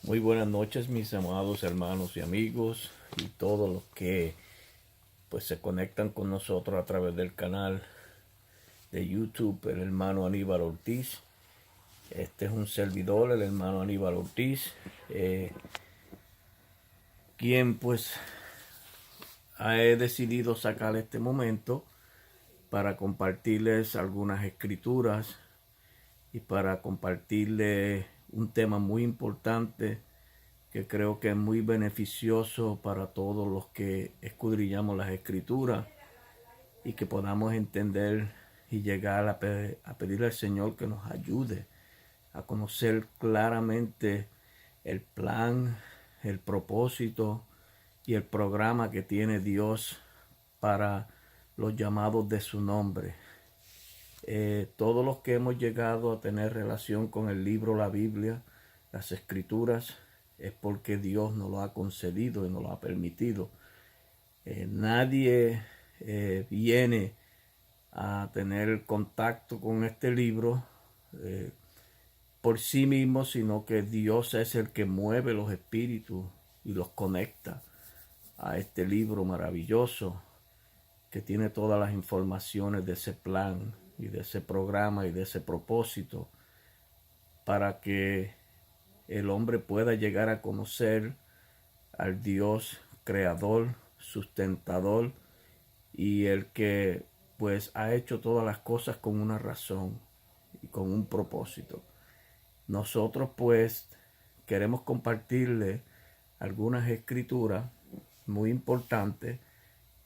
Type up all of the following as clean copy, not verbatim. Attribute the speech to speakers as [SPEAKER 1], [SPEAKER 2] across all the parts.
[SPEAKER 1] Muy buenas noches, mis amados hermanos y amigos y todos los que pues se conectan con nosotros a través del canal de YouTube, el hermano Aníbal Ortiz. Este es un servidor, el hermano Aníbal Ortiz, quien pues ha decidido sacar este momento para compartirles algunas escrituras y para compartirles un tema muy importante que creo que es muy beneficioso para todos los que escudriñamos las escrituras y que podamos entender y llegar a pedirle al Señor que nos ayude a conocer claramente el plan, el propósito y el programa que tiene Dios para los llamados de su nombre. Todos los que hemos llegado a tener relación con el libro, la Biblia, las escrituras, es porque Dios nos lo ha concedido y nos lo ha permitido. Nadie viene a tener contacto con este libro por sí mismo, sino que Dios es el que mueve los espíritus y los conecta a este libro maravilloso que tiene todas las informaciones de ese plan y de ese programa y de ese propósito para que el hombre pueda llegar a conocer al Dios creador, sustentador y el que pues ha hecho todas las cosas con una razón y con un propósito. Nosotros pues queremos compartirle algunas escrituras muy importantes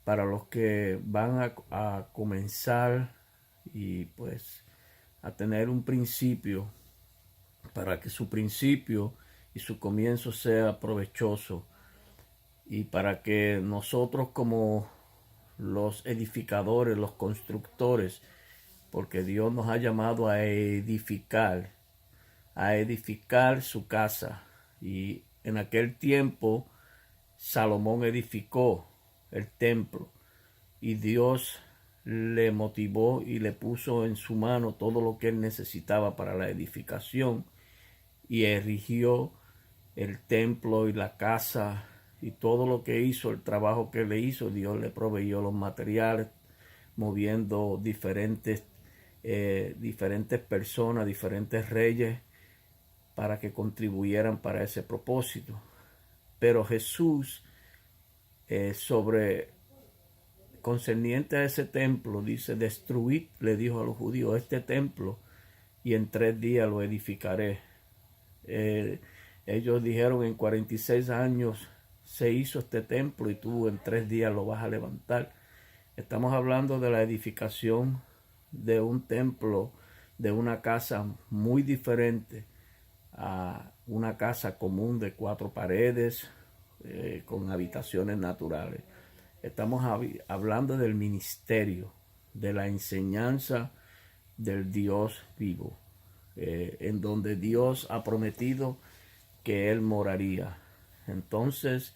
[SPEAKER 1] para los que van a comenzar y pues a tener un principio, para que su principio y su comienzo sea provechoso y para que nosotros como los edificadores, los constructores, porque Dios nos ha llamado a edificar su casa. Y en aquel tiempo Salomón edificó el templo y Dios le motivó y le puso en su mano todo lo que él necesitaba para la edificación y erigió el templo y la casa y todo lo que hizo, el trabajo que le hizo, Dios le proveyó los materiales, moviendo diferentes personas, diferentes reyes para que contribuyeran para ese propósito. Pero Jesús, sobre concerniente a ese templo, dice: destruid, le dijo a los judíos, este templo y en 3 días lo edificaré. Ellos dijeron: en 46 años se hizo este templo y tú en 3 días lo vas a levantar. Estamos hablando de la edificación de un templo, de una casa muy diferente a una casa común de 4 paredes, con habitaciones naturales. Estamos hablando del ministerio, de la enseñanza del Dios vivo, en donde Dios ha prometido que Él moraría. Entonces,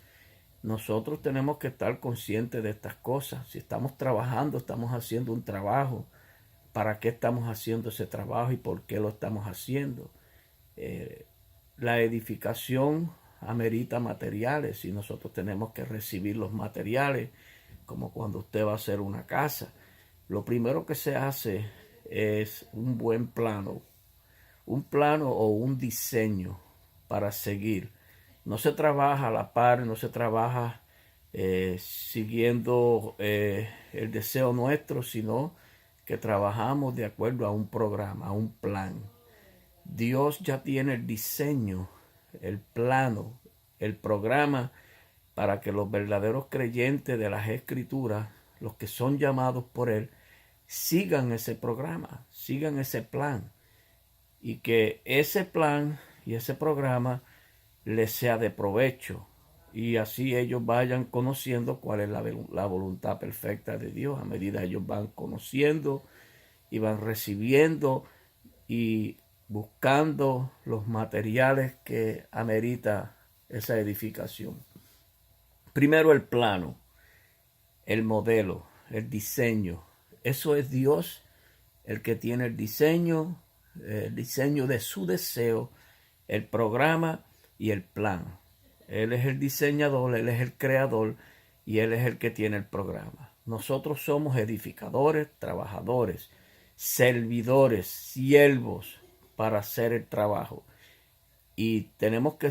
[SPEAKER 1] nosotros tenemos que estar conscientes de estas cosas. Si estamos trabajando, estamos haciendo un trabajo. ¿Para qué estamos haciendo ese trabajo y por qué lo estamos haciendo? La edificación amerita materiales y nosotros tenemos que recibir los materiales, como cuando usted va a hacer una casa. Lo primero que se hace es un buen plano o un diseño para seguir. No se trabaja a la par, no se trabaja siguiendo el deseo nuestro, sino que trabajamos de acuerdo a un programa, a un plan. Dios ya tiene el diseño, el plano, el programa para que los verdaderos creyentes de las Escrituras, los que son llamados por Él, sigan ese programa, sigan ese plan y que ese plan y ese programa les sea de provecho y así ellos vayan conociendo cuál es la voluntad perfecta de Dios. A medida ellos van conociendo y van recibiendo y buscando los materiales que amerita esa edificación. Primero el plano, el modelo, el diseño. Eso es Dios el que tiene el diseño de su deseo, el programa y el plan. Él es el diseñador, Él es el creador y Él es el que tiene el programa. Nosotros somos edificadores, trabajadores, servidores, siervos para hacer el trabajo. Y tenemos que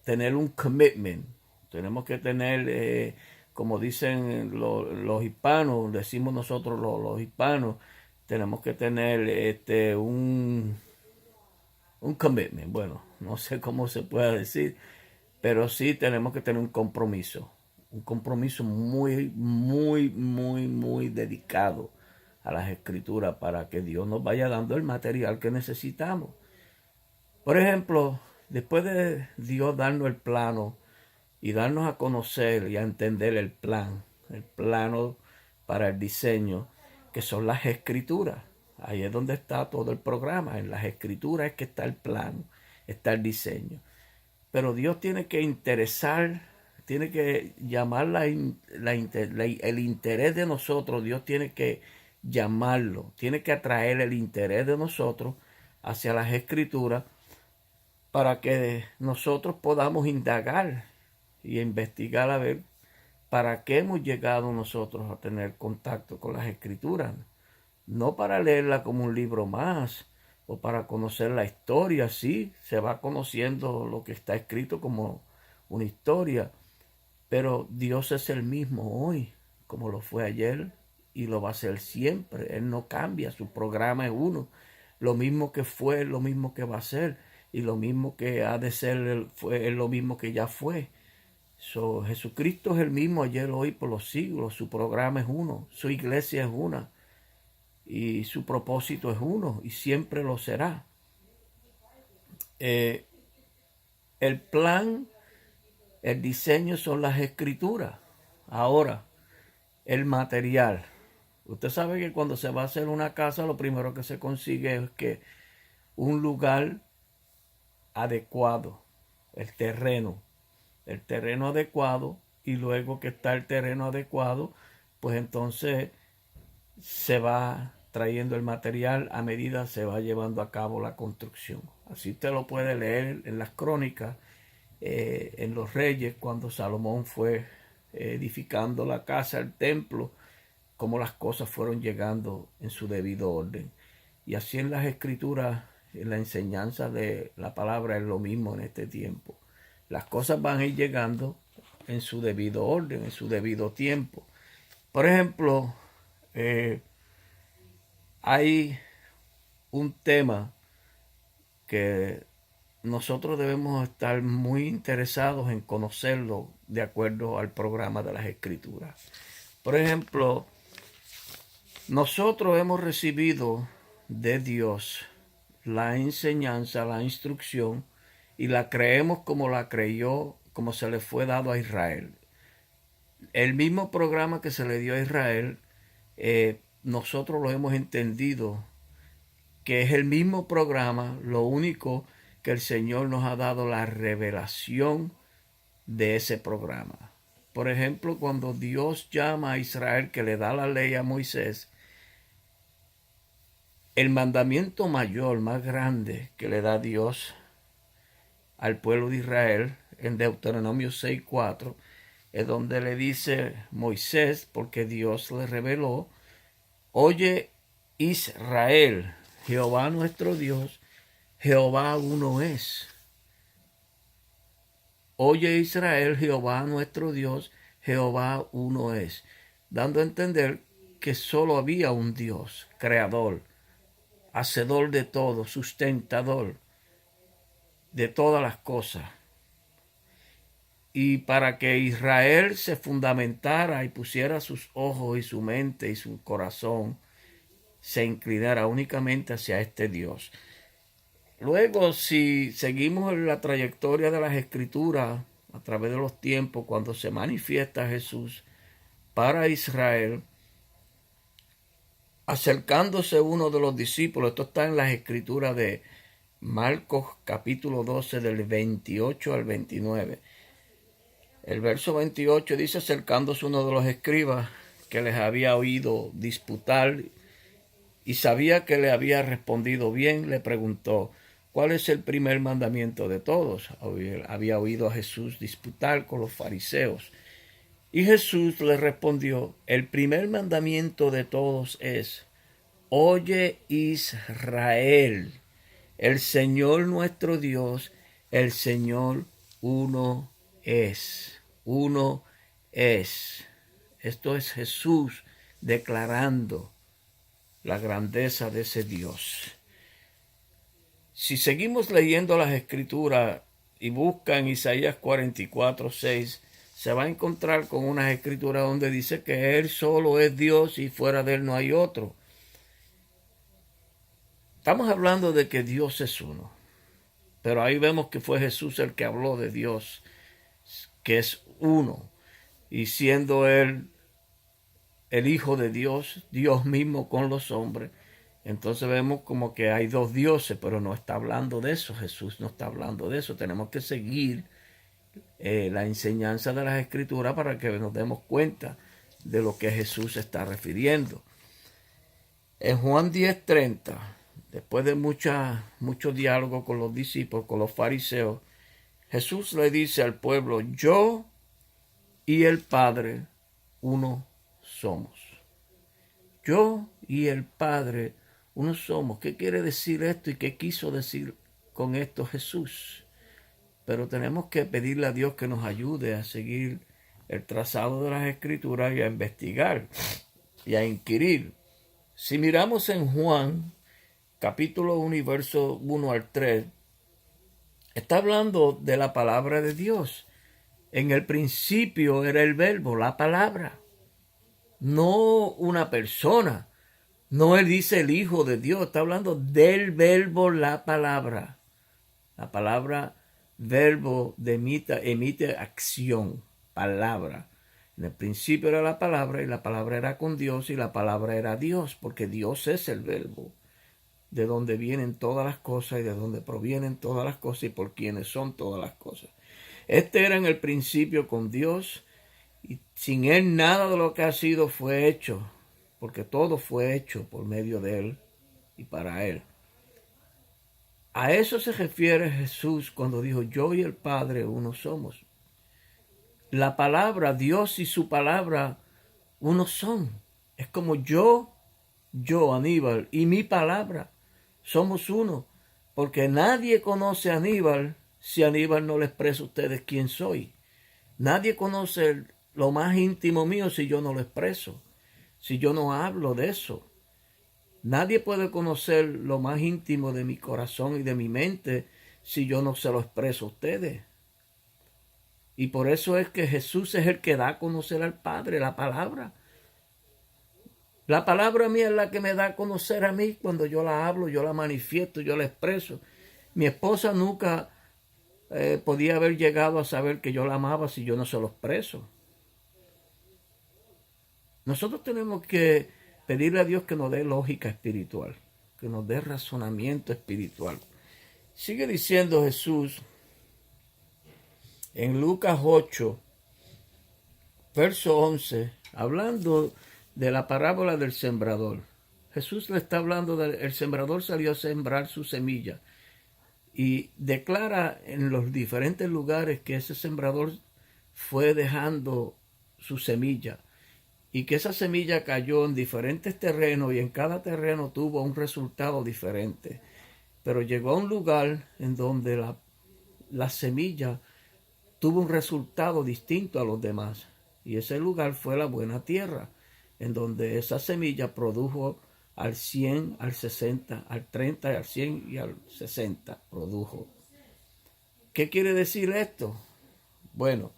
[SPEAKER 1] tener un commitment. Tenemos que tener, como dicen los hispanos, decimos nosotros los hispanos, tenemos que tener un commitment. Bueno, no sé cómo se puede decir, pero sí tenemos que tener un compromiso. Un compromiso muy, muy, muy, muy dedicado a las escrituras para que Dios nos vaya dando el material que necesitamos. Por ejemplo, después de Dios darnos el plano y darnos a conocer y a entender el plano para el diseño, que son las escrituras. Ahí es donde está todo el programa. En las escrituras es que está el plano, está el diseño. Pero Dios tiene que tiene que llamar el interés de nosotros. Dios tiene que llamarlo, tiene que atraer el interés de nosotros hacia las escrituras para que nosotros podamos indagar y investigar a ver para qué hemos llegado nosotros a tener contacto con las escrituras. No para leerla como un libro más o para conocer la historia, sí, se va conociendo lo que está escrito como una historia, pero Dios es el mismo hoy, como lo fue ayer y lo va a ser siempre. Él no cambia, su programa es uno. Lo mismo que fue, lo mismo que va a ser y lo mismo que ha de ser, es lo mismo que ya fue. Jesucristo es el mismo ayer, hoy, por los siglos. Su programa es uno, su iglesia es una y su propósito es uno y siempre lo será. El plan, el diseño son las escrituras. Ahora, el material. Usted sabe que cuando se va a hacer una casa, lo primero que se consigue es que un lugar adecuado, el terreno adecuado, y luego que está el terreno adecuado, pues entonces se va trayendo el material a medida se va llevando a cabo la construcción. Así usted lo puede leer en las crónicas, en los Reyes, cuando Salomón fue edificando la casa, el templo, cómo las cosas fueron llegando en su debido orden. Y así en las escrituras, en la enseñanza de la palabra es lo mismo en este tiempo. Las cosas van a ir llegando en su debido orden, en su debido tiempo. Por ejemplo, hay un tema que nosotros debemos estar muy interesados en conocerlo de acuerdo al programa de las escrituras. Por ejemplo, nosotros hemos recibido de Dios la enseñanza, la instrucción, y la creemos como la creyó, como se le fue dado a Israel. El mismo programa que se le dio a Israel, nosotros lo hemos entendido, que es el mismo programa, lo único que el Señor nos ha dado la revelación de ese programa. Por ejemplo, cuando Dios llama a Israel, que le da la ley a Moisés, el mandamiento mayor, más grande que le da Dios al pueblo de Israel, en Deuteronomio 6:4, es donde le dice Moisés, porque Dios le reveló: oye Israel, Jehová nuestro Dios, Jehová uno es. Oye Israel, Jehová nuestro Dios, Jehová uno es. Dando a entender que solo había un Dios, creador, hacedor de todo, sustentador de todas las cosas. Y para que Israel se fundamentara y pusiera sus ojos y su mente y su corazón, se inclinara únicamente hacia este Dios. Luego, si seguimos la trayectoria de las escrituras a través de los tiempos, cuando se manifiesta Jesús para Israel, acercándose uno de los discípulos, esto está en las escrituras de Marcos capítulo 12 del 28 al 29. El verso 28 dice: acercándose uno de los escribas que les había oído disputar y sabía que le había respondido bien, le preguntó: ¿Cuál es el primer mandamiento de todos? Había oído a Jesús disputar con los fariseos. Y Jesús le respondió, el primer mandamiento de todos es, oye Israel, el Señor nuestro Dios, el Señor uno es. Uno es. Esto es Jesús declarando la grandeza de ese Dios. Si seguimos leyendo las Escrituras y buscan Isaías 44:6, se va a encontrar con unas escrituras donde dice que Él solo es Dios y fuera de Él no hay otro. Estamos hablando de que Dios es uno, pero ahí vemos que fue Jesús el que habló de Dios, que es uno, y siendo Él el Hijo de Dios, Dios mismo con los hombres, entonces vemos como que hay dos dioses, pero no está hablando de eso. Jesús no está hablando de eso. Tenemos que seguir la enseñanza de las Escrituras para que nos demos cuenta de lo que Jesús está refiriendo. En Juan 10:30, después de mucho diálogo con los discípulos, con los fariseos, Jesús le dice al pueblo, yo y el Padre uno somos. Yo y el Padre uno somos. ¿Qué quiere decir esto y qué quiso decir con esto Jesús? Pero tenemos que pedirle a Dios que nos ayude a seguir el trazado de las Escrituras y a investigar y a inquirir. Si miramos en Juan, capítulo 1 y verso 1 al 3, está hablando de la palabra de Dios. En el principio era el verbo, la palabra, no una persona. No él dice el Hijo de Dios, está hablando del verbo, la palabra. La palabra verbo emite acción, palabra. En el principio era la palabra y la palabra era con Dios y la palabra era Dios, porque Dios es el verbo, de donde vienen todas las cosas y de donde provienen todas las cosas y por quienes son todas las cosas. Este era en el principio con Dios y sin Él nada de lo que ha sido fue hecho, porque todo fue hecho por medio de Él y para Él. A eso se refiere Jesús cuando dijo, yo y el Padre uno somos. La palabra, Dios y su palabra, uno son. Es como yo, Aníbal, y mi palabra, somos uno. Porque nadie conoce a Aníbal si Aníbal no le expresa a ustedes quién soy. Nadie conoce lo más íntimo mío si yo no lo expreso, si yo no hablo de eso. Nadie puede conocer lo más íntimo de mi corazón y de mi mente si yo no se lo expreso a ustedes. Y por eso es que Jesús es el que da a conocer al Padre, la palabra. La palabra mía es la que me da a conocer a mí cuando yo la hablo, yo la manifiesto, yo la expreso. Mi esposa nunca podía haber llegado a saber que yo la amaba si yo no se lo expreso. Nosotros tenemos que pedirle a Dios que nos dé lógica espiritual, que nos dé razonamiento espiritual. Sigue diciendo Jesús en Lucas 8, verso 11, hablando de la parábola del sembrador. Jesús le está hablando del sembrador salió a sembrar su semilla y declara en los diferentes lugares que ese sembrador fue dejando su semilla. Y que esa semilla cayó en diferentes terrenos y en cada terreno tuvo un resultado diferente. Pero llegó a un lugar en donde la semilla tuvo un resultado distinto a los demás. Y ese lugar fue la buena tierra, en donde esa semilla produjo al 100, al 60, al 30, al 100 y al 60 produjo. ¿Qué quiere decir esto? Bueno,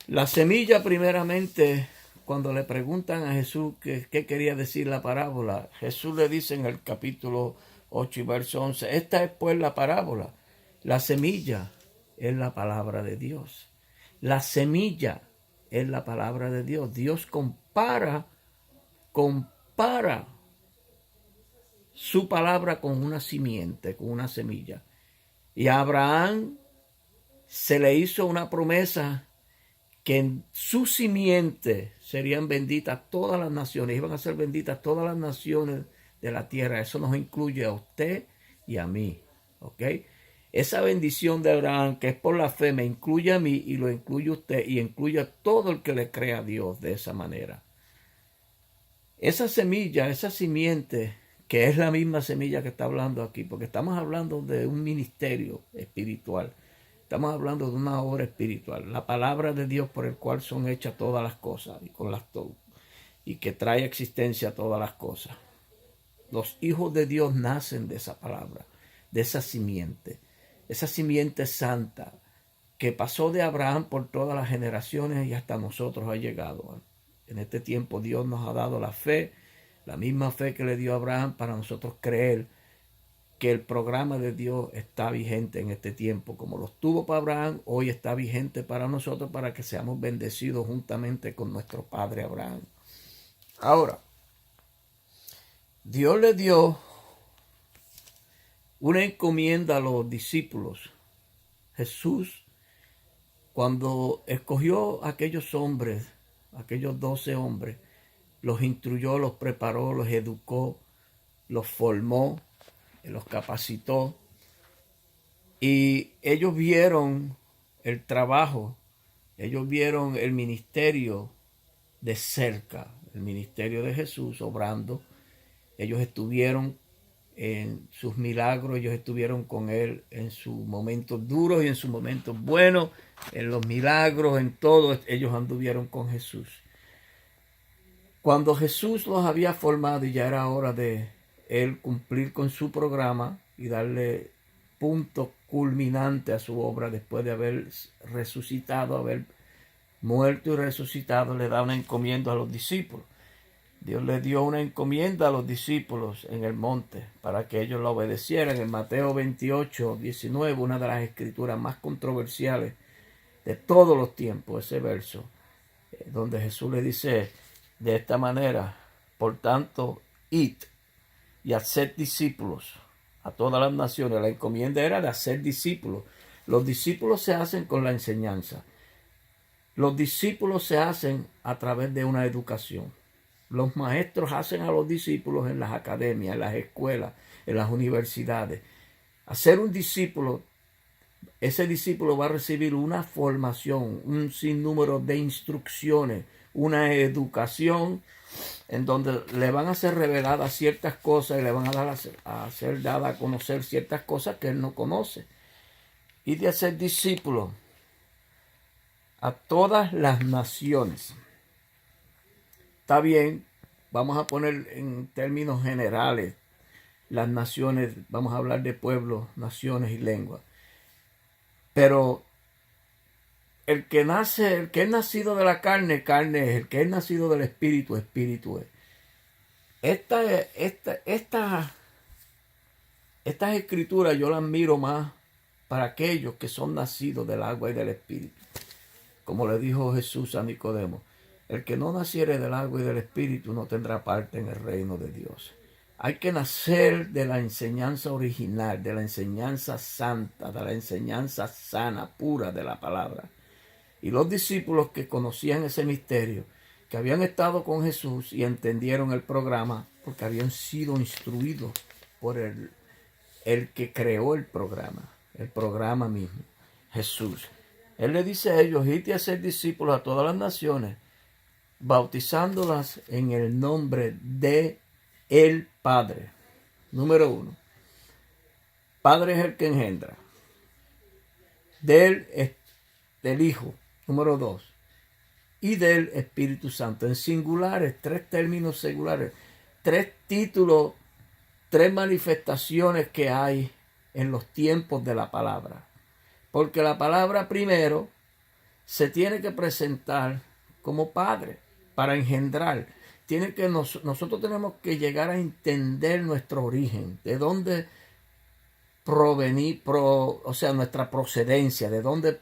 [SPEAKER 1] la semilla primeramente, cuando le preguntan a Jesús qué quería decir la parábola, Jesús le dice en el capítulo 8 y verso 11, esta es pues la parábola. La semilla es la palabra de Dios. La semilla es la palabra de Dios. Dios compara su palabra con una simiente, con una semilla. Y a Abraham se le hizo una promesa que en su simiente serían benditas todas las naciones, iban a ser benditas todas las naciones de la tierra. Eso nos incluye a usted y a mí. ¿Ok? Esa bendición de Abraham, que es por la fe, me incluye a mí y lo incluye a usted y incluye a todo el que le crea a Dios de esa manera. Esa semilla, esa simiente, que es la misma semilla que está hablando aquí, porque estamos hablando de un ministerio espiritual. Estamos hablando de una obra espiritual, la palabra de Dios por el cual son hechas todas las cosas y que trae existencia a todas las cosas. Los hijos de Dios nacen de esa palabra, de esa simiente santa que pasó de Abraham por todas las generaciones y hasta nosotros ha llegado. En este tiempo Dios nos ha dado la fe, la misma fe que le dio a Abraham para nosotros creer que el programa de Dios está vigente en este tiempo. Como lo tuvo para Abraham, hoy está vigente para nosotros para que seamos bendecidos juntamente con nuestro padre Abraham. Ahora, Dios le dio una encomienda a los discípulos. Jesús, cuando escogió a aquellos hombres, aquellos 12 hombres, los instruyó, los preparó, los educó, los formó, los capacitó. Y ellos vieron el trabajo, ellos vieron el ministerio de cerca, el ministerio de Jesús obrando. Ellos estuvieron en sus milagros, ellos estuvieron con Él en sus momentos duros y en sus momentos buenos, en los milagros, en todo, ellos anduvieron con Jesús. Cuando Jesús los había formado y ya era hora de Él cumplir con su programa y darle punto culminante a su obra después de haber resucitado, haber muerto y resucitado, le da una encomienda a los discípulos. Dios le dio una encomienda a los discípulos en el monte para que ellos la obedecieran. En Mateo 28, 19, una de las escrituras más controversiales de todos los tiempos, ese verso, donde Jesús le dice de esta manera: por tanto, id y haced discípulos a todas las naciones. La encomienda era de hacer discípulos. Los discípulos se hacen con la enseñanza. Los discípulos se hacen a través de una educación. Los maestros hacen a los discípulos en las academias, en las escuelas, en las universidades. Hacer un discípulo, ese discípulo va a recibir una formación, un sinnúmero de instrucciones, una educación en donde le van a ser reveladas ciertas cosas y le van a ser dadas a conocer ciertas cosas que él no conoce. Y de hacer discípulos a todas las naciones. Está bien, vamos a poner en términos generales las naciones, vamos a hablar de pueblos, naciones y lenguas. Pero el que es nacido de la carne, carne es; el que es nacido del espíritu, espíritu es. Estas escrituras yo las miro más para aquellos que son nacidos del agua y del espíritu. Como le dijo Jesús a Nicodemo: el que no naciere del agua y del espíritu no tendrá parte en el reino de Dios. Hay que nacer de la enseñanza original, de la enseñanza santa, de la enseñanza sana, pura de la palabra. Y los discípulos que conocían ese misterio, que habían estado con Jesús y entendieron el programa, porque habían sido instruidos por el que creó el programa mismo, Jesús. Él le dice a ellos: id a ser discípulos a todas las naciones, bautizándolas en el nombre de el Padre. Número 1. Padre es el que engendra. Del Hijo. Número 2. Y del Espíritu Santo. En singulares, 3 términos singulares, 3 títulos, 3 manifestaciones que hay en los tiempos de la palabra. Porque la palabra primero se tiene que presentar como Padre para engendrar. Nosotros tenemos que llegar a entender nuestro origen, de dónde provenir, o sea, nuestra procedencia, de dónde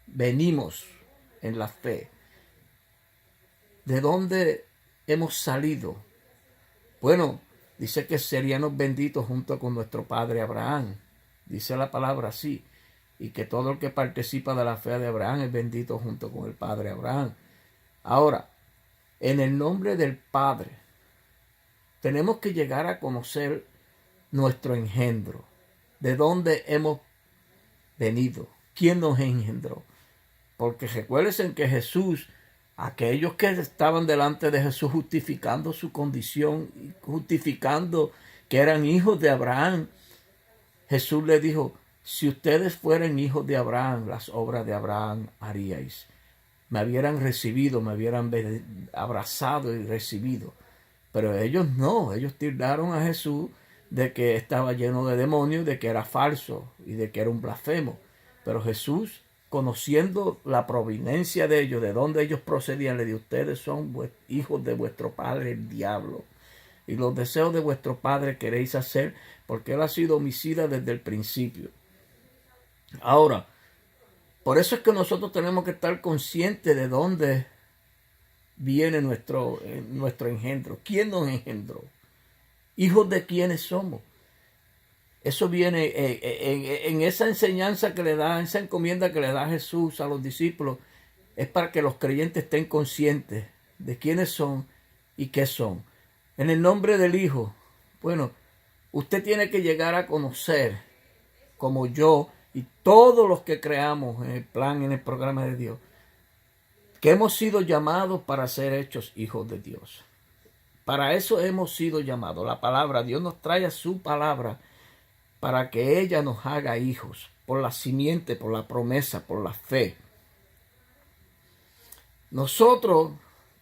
[SPEAKER 1] venimos en la fe, de dónde hemos salido. Bueno, dice que seríamos benditos junto con nuestro padre Abraham. Dice la palabra así. Y que todo el que participa de la fe de Abraham es bendito junto con el padre Abraham. Ahora, en el nombre del Padre, tenemos que llegar a conocer nuestro engendro. ¿De dónde hemos venido? ¿Quién nos engendró? Porque recuérdense que Jesús, aquellos que estaban delante de Jesús justificando su condición, justificando que eran hijos de Abraham, Jesús le dijo, si ustedes fueran hijos de Abraham, las obras de Abraham haríais. Me hubieran recibido, me hubieran abrazado y recibido. Pero ellos no, ellos tildaron a Jesús de que estaba lleno de demonios, de que era falso y de que era un blasfemo. Pero Jesús, conociendo la proveniencia de ellos, de dónde ellos procedían, le dijo, ustedes son hijos de vuestro padre el diablo. Y los deseos de vuestro padre queréis hacer, porque él ha sido homicida desde el principio. Ahora, por eso es que nosotros tenemos que estar conscientes de dónde viene nuestro engendro. ¿Quién nos engendró? ¿Hijos de quiénes somos? Eso viene en esa enseñanza que le da, esa encomienda que le da Jesús a los discípulos, es para que los creyentes estén conscientes de quiénes son y qué son. En el nombre del Hijo, bueno, usted tiene que llegar a conocer, como yo y todos los que creamos en el plan, en el programa de Dios, que hemos sido llamados para ser hechos hijos de Dios. Para eso hemos sido llamados. La palabra, Dios nos trae a su palabra para que ella nos haga hijos, por la simiente, por la promesa, por la fe. Nosotros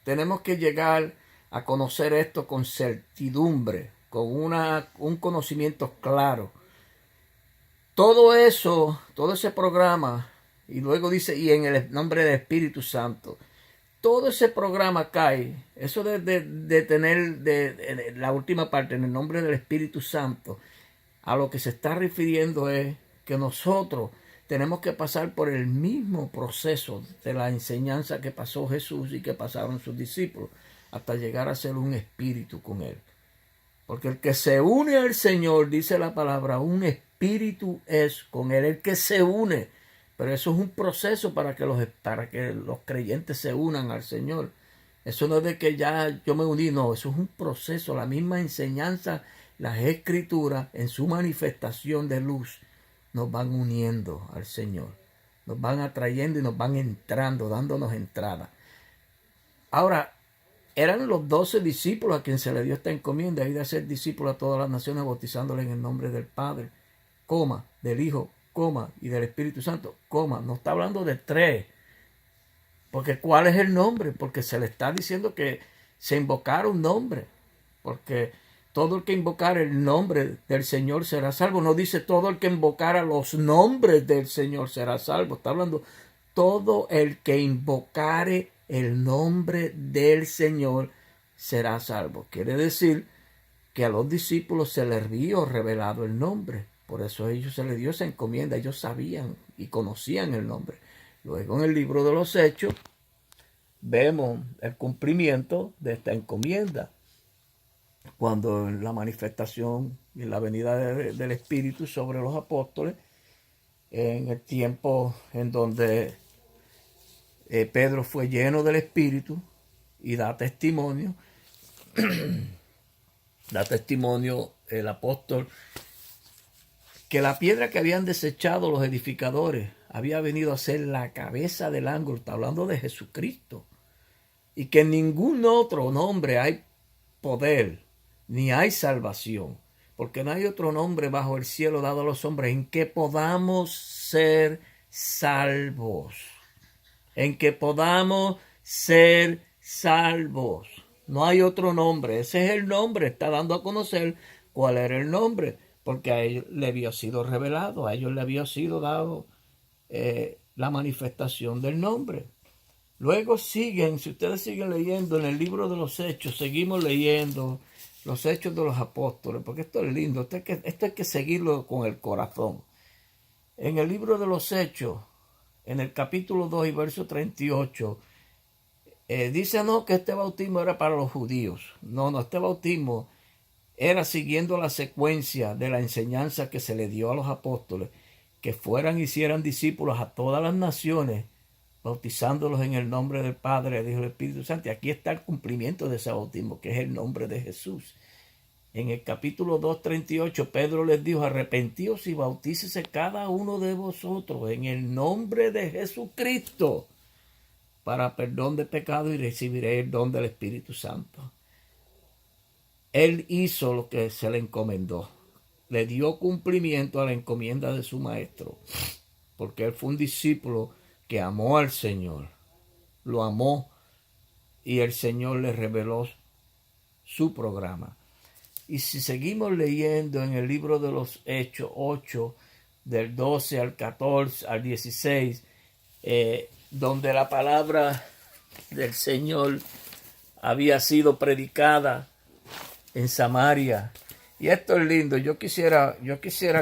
[SPEAKER 1] tenemos que llegar a conocer esto con certidumbre, con un conocimiento claro. Todo eso, todo ese programa, y luego dice, y en el nombre del Espíritu Santo, todo ese programa cae, eso de tener la última parte, en el nombre del Espíritu Santo, a lo que se está refiriendo es que nosotros tenemos que pasar por el mismo proceso de la enseñanza que pasó Jesús y que pasaron sus discípulos, hasta llegar a ser un espíritu con él. Porque el que se une al Señor, dice la palabra, un espíritu es con él, el que se une. Pero eso es un proceso para que los creyentes se unan al Señor. Eso no es de que ya yo me uní, no, eso es un proceso, la misma enseñanza, las escrituras en su manifestación de luz nos van uniendo al Señor. Nos van atrayendo y nos van entrando, dándonos entrada. Ahora, eran los 12 discípulos a quien se le dio esta encomienda, ir a ser discípulos a todas las naciones, bautizándoles en el nombre del Padre, del Hijo, y del Espíritu Santo, no está hablando de 3, porque ¿cuál es el nombre? Porque se le está diciendo que se invocara un nombre, porque todo el que invocara el nombre del Señor será salvo. No dice todo el que invocara los nombres del Señor será salvo, está hablando todo el que invocare el nombre del Señor será salvo. Quiere decir que a los discípulos se les vio revelado el nombre. Por eso a ellos se les dio esa encomienda. Ellos sabían y conocían el nombre. Luego en el libro de los Hechos vemos el cumplimiento de esta encomienda. Cuando en la manifestación y en la venida del Espíritu sobre los apóstoles, en el tiempo en donde Pedro fue lleno del Espíritu y da testimonio el apóstol, que la piedra que habían desechado los edificadores había venido a ser la cabeza del ángulo. Está hablando de Jesucristo. Y que en ningún otro nombre hay poder, ni hay salvación. Porque no hay otro nombre bajo el cielo dado a los hombres en que podamos ser salvos. En que podamos ser salvos. No hay otro nombre. Ese es el nombre. Está dando a conocer cuál era el nombre. Porque a ellos le había sido revelado. A ellos le había sido dado la manifestación del nombre. Luego siguen, si ustedes siguen leyendo en el libro de los Hechos, seguimos leyendo los Hechos de los Apóstoles. Porque esto es lindo. Esto hay que seguirlo con el corazón. En el libro de los Hechos, en el capítulo 2 y verso 38, dice no que este bautismo era para los judíos. No, este bautismo era siguiendo la secuencia de la enseñanza que se le dio a los apóstoles, que fueran y hicieran discípulos a todas las naciones, bautizándolos en el nombre del Padre, del Hijo y del Espíritu Santo. Y aquí está el cumplimiento de ese bautismo, que es el nombre de Jesús. En el capítulo 2:38, Pedro les dijo: arrepentíos y bautícese cada uno de vosotros en el nombre de Jesucristo para perdón de pecado y recibiréis el don del Espíritu Santo. Él hizo lo que se le encomendó. Le dio cumplimiento a la encomienda de su maestro, porque él fue un discípulo que amó al Señor. Lo amó y el Señor le reveló su programa. Y si seguimos leyendo en el libro de los Hechos 8, del 12 al 14, al 16, donde la palabra del Señor había sido predicada en Samaria. Y esto es lindo. Yo quisiera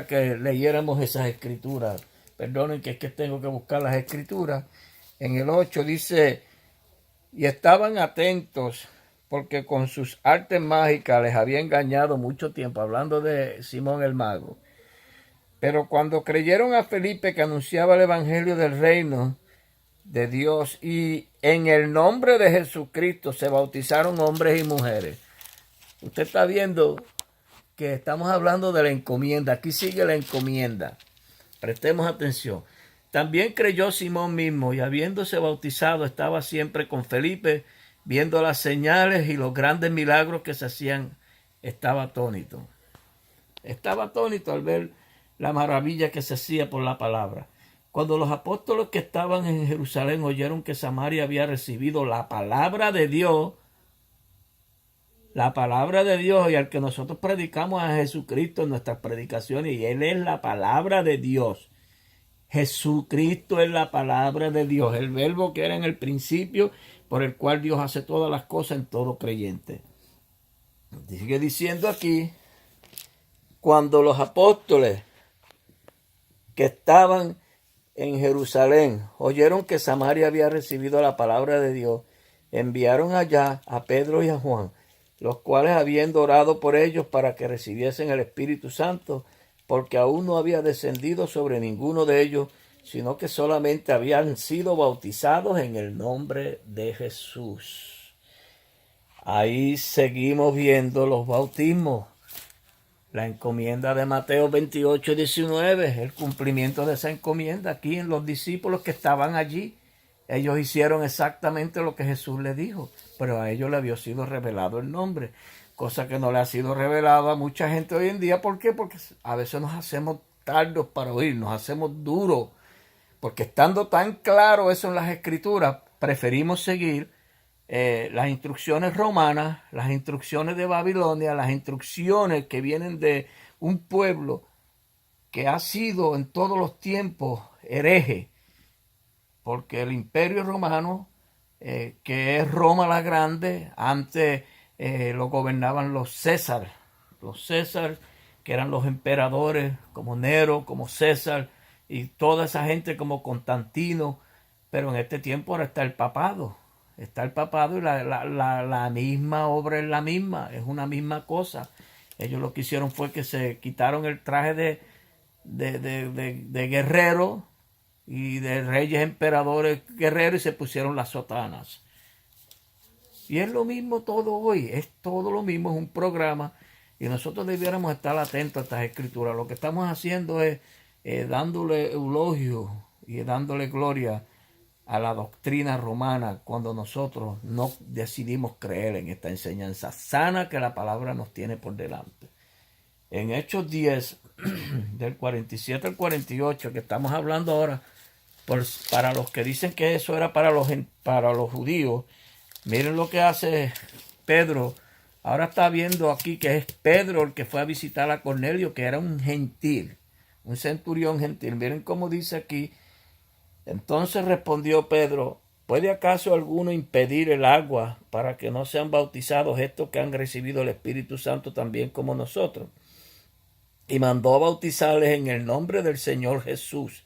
[SPEAKER 1] que leyéramos esas escrituras. Perdonen que es que tengo que buscar las escrituras. En el 8 dice: y estaban atentos, porque con sus artes mágicas les había engañado mucho tiempo, hablando de Simón el mago. Pero cuando creyeron a Felipe, que anunciaba el evangelio del reino de Dios, y en el nombre de Jesucristo se bautizaron hombres y mujeres. Usted está viendo que estamos hablando de la encomienda. Aquí sigue la encomienda. Prestemos atención. También creyó Simón mismo, y habiéndose bautizado estaba siempre con Felipe, viendo las señales y los grandes milagros que se hacían. Estaba atónito. Estaba atónito al ver la maravilla que se hacía por la palabra. Cuando los apóstoles que estaban en Jerusalén oyeron que Samaria había recibido la palabra de Dios, y al que nosotros predicamos a Jesucristo en nuestras predicaciones, y Él es la palabra de Dios. Jesucristo es la palabra de Dios, el verbo que era en el principio, por el cual Dios hace todas las cosas en todo creyente. Sigue diciendo aquí: cuando los apóstoles que estaban en Jerusalén oyeron que Samaria había recibido la palabra de Dios, enviaron allá a Pedro y a Juan, los cuales, habiendo orado por ellos para que recibiesen el Espíritu Santo, porque aún no había descendido sobre ninguno de ellos, sino que solamente habían sido bautizados en el nombre de Jesús. Ahí seguimos viendo los bautismos. La encomienda de Mateo 28:19, el cumplimiento de esa encomienda aquí en los discípulos que estaban allí. Ellos hicieron exactamente lo que Jesús les dijo, pero a ellos le había sido revelado el nombre, cosa que no le ha sido revelado a mucha gente hoy en día. ¿Por qué? Porque a veces nos hacemos tardos para oír, nos hacemos duros, porque estando tan claro eso en las escrituras, preferimos seguir las instrucciones romanas, las instrucciones de Babilonia, las instrucciones que vienen de un pueblo que ha sido en todos los tiempos hereje, porque el Imperio Romano, que es Roma la Grande, antes lo gobernaban los César, que eran los emperadores, como Nero, como César, y toda esa gente como Constantino. Pero en este tiempo ahora está el papado y la misma obra es la misma, es una misma cosa. Ellos lo que hicieron fue que se quitaron el traje de guerrero y de reyes emperadores guerreros, y se pusieron las sotanas. Y es lo mismo todo hoy, es todo lo mismo, es un programa, y nosotros debiéramos estar atentos a estas escrituras. Lo que estamos haciendo es dándole eulogio y dándole gloria a la doctrina romana, cuando nosotros no decidimos creer en esta enseñanza sana que la palabra nos tiene por delante. En Hechos 10, del 47 al 48, que estamos hablando ahora, para los que dicen que eso era para los judíos, miren lo que hace Pedro. Ahora está viendo aquí que es Pedro el que fue a visitar a Cornelio, que era un gentil, un centurión gentil. Miren cómo dice aquí: entonces respondió Pedro: ¿puede acaso alguno impedir el agua para que no sean bautizados estos que han recibido el Espíritu Santo también como nosotros? Y mandó a bautizarles en el nombre del Señor Jesús.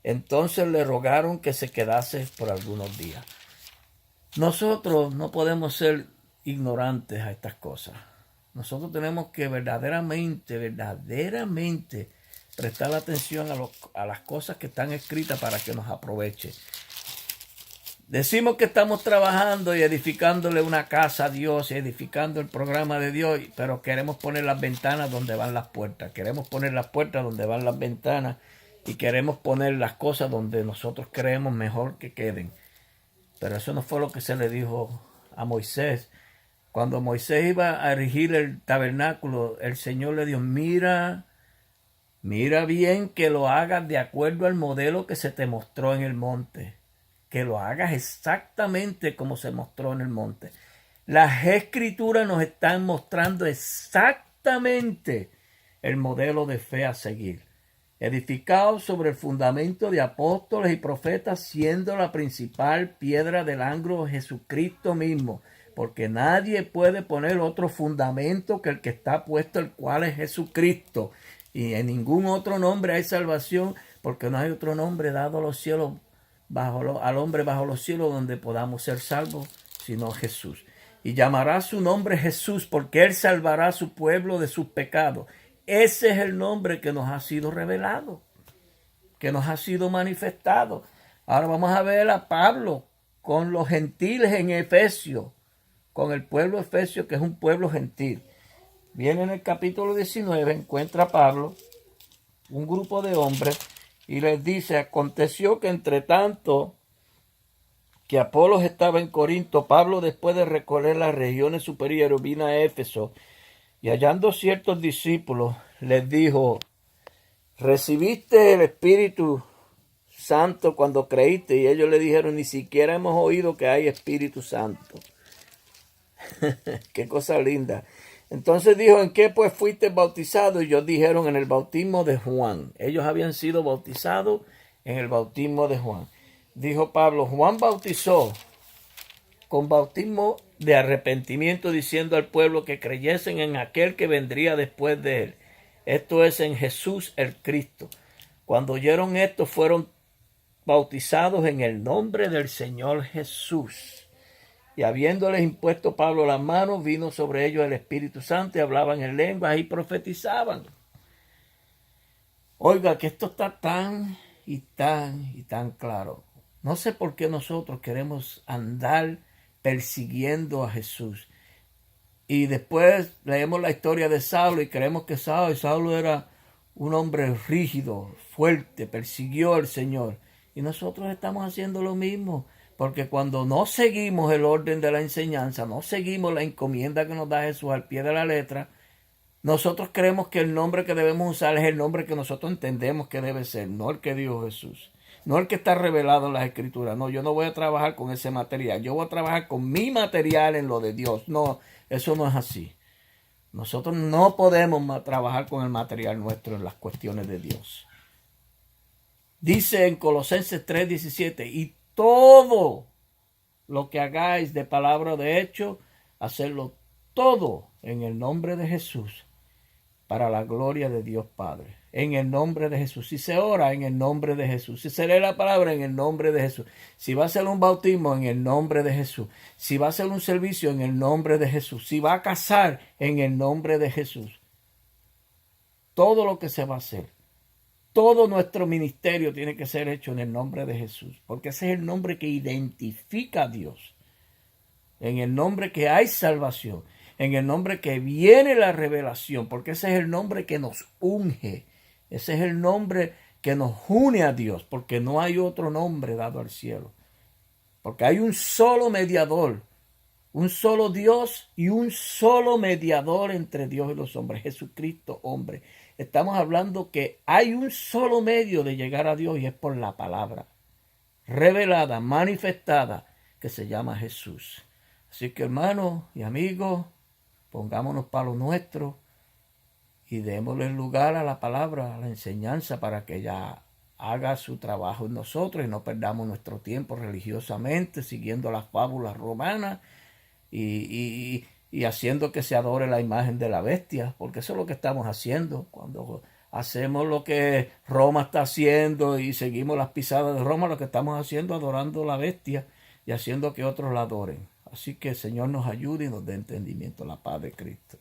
[SPEAKER 1] Entonces le rogaron que se quedase por algunos días. Nosotros no podemos ser ignorantes a estas cosas. Nosotros tenemos que verdaderamente prestar atención a las cosas que están escritas para que nos aproveche. Decimos que estamos trabajando y edificándole una casa a Dios y edificando el programa de Dios, pero queremos poner las ventanas donde van las puertas. Queremos poner las puertas donde van las ventanas y queremos poner las cosas donde nosotros creemos mejor que queden. Pero eso no fue lo que se le dijo a Moisés. Cuando Moisés iba a erigir el tabernáculo, el Señor le dijo, mira bien que lo hagas de acuerdo al modelo que se te mostró en el monte. Que lo hagas exactamente como se mostró en el monte. Las escrituras nos están mostrando exactamente el modelo de fe a seguir. Edificado sobre el fundamento de apóstoles y profetas, siendo la principal piedra del ángulo Jesucristo mismo. Porque nadie puede poner otro fundamento que el que está puesto, el cual es Jesucristo. Y en ningún otro nombre hay salvación, porque no hay otro nombre dado a los cielos, al hombre bajo los cielos, donde podamos ser salvos, sino Jesús. Y llamará su nombre Jesús, porque Él salvará a su pueblo de sus pecados. Ese es el nombre que nos ha sido revelado, que nos ha sido manifestado. Ahora vamos a ver a Pablo con los gentiles en Efesio, con el pueblo efesio, que es un pueblo gentil. Viene en el capítulo 19, encuentra a Pablo un grupo de hombres y les dice, aconteció que entre tanto que Apolos estaba en Corinto, Pablo, después de recorrer las regiones superiores, vino a Éfeso y hallando ciertos discípulos, les dijo, ¿recibiste el Espíritu Santo cuando creíste? Y ellos le dijeron, ni siquiera hemos oído que hay Espíritu Santo. Qué cosa linda. Entonces dijo, ¿en qué pues fuiste bautizado? Y ellos dijeron, en el bautismo de Juan. Ellos habían sido bautizados en el bautismo de Juan. Dijo Pablo, Juan bautizó con bautismo de arrepentimiento, diciendo al pueblo que creyesen en aquel que vendría después de él. Esto es, en Jesús el Cristo. Cuando oyeron esto, fueron bautizados en el nombre del Señor Jesús. Y habiéndoles impuesto Pablo las manos, vino sobre ellos el Espíritu Santo y hablaban en lenguas y profetizaban. Oiga, que esto está tan claro. No sé por qué nosotros queremos andar persiguiendo a Jesús. Y después leemos la historia de Saulo y creemos que Saulo era un hombre rígido, fuerte, persiguió al Señor. Y nosotros estamos haciendo lo mismo. Porque cuando no seguimos el orden de la enseñanza, no seguimos la encomienda que nos da Jesús al pie de la letra, nosotros creemos que el nombre que debemos usar es el nombre que nosotros entendemos que debe ser, no el que dijo Jesús, no el que está revelado en las Escrituras. No, yo no voy a trabajar con ese material, yo voy a trabajar con mi material en lo de Dios. No, eso no es así. Nosotros no podemos trabajar con el material nuestro en las cuestiones de Dios. Dice en Colosenses 3:17, y todo lo que hagáis de palabra o de hecho, hacerlo todo en el nombre de Jesús, para la gloria de Dios Padre. En el nombre de Jesús. Si se ora, en el nombre de Jesús. Si se lee la palabra, en el nombre de Jesús. Si va a ser un bautismo, en el nombre de Jesús. Si va a ser un servicio, en el nombre de Jesús. Si va a casar, en el nombre de Jesús. Todo lo que se va a hacer. Todo nuestro ministerio tiene que ser hecho en el nombre de Jesús, porque ese es el nombre que identifica a Dios, en el nombre que hay salvación, en el nombre que viene la revelación, porque ese es el nombre que nos unge, ese es el nombre que nos une a Dios, porque no hay otro nombre dado al cielo, porque hay un solo mediador, un solo Dios y un solo mediador entre Dios y los hombres, Jesucristo hombre. Estamos hablando que hay un solo medio de llegar a Dios y es por la palabra revelada, manifestada, que se llama Jesús. Así que, hermanos y amigos, pongámonos para lo nuestro y démosle lugar a la palabra, a la enseñanza, para que ella haga su trabajo en nosotros y no perdamos nuestro tiempo religiosamente siguiendo las fábulas romanas y haciendo que se adore la imagen de la bestia, porque eso es lo que estamos haciendo cuando hacemos lo que Roma está haciendo y seguimos las pisadas de Roma. Lo que estamos haciendo es adorando la bestia y haciendo que otros la adoren. Así que el Señor nos ayude y nos dé entendimiento, la paz de Cristo.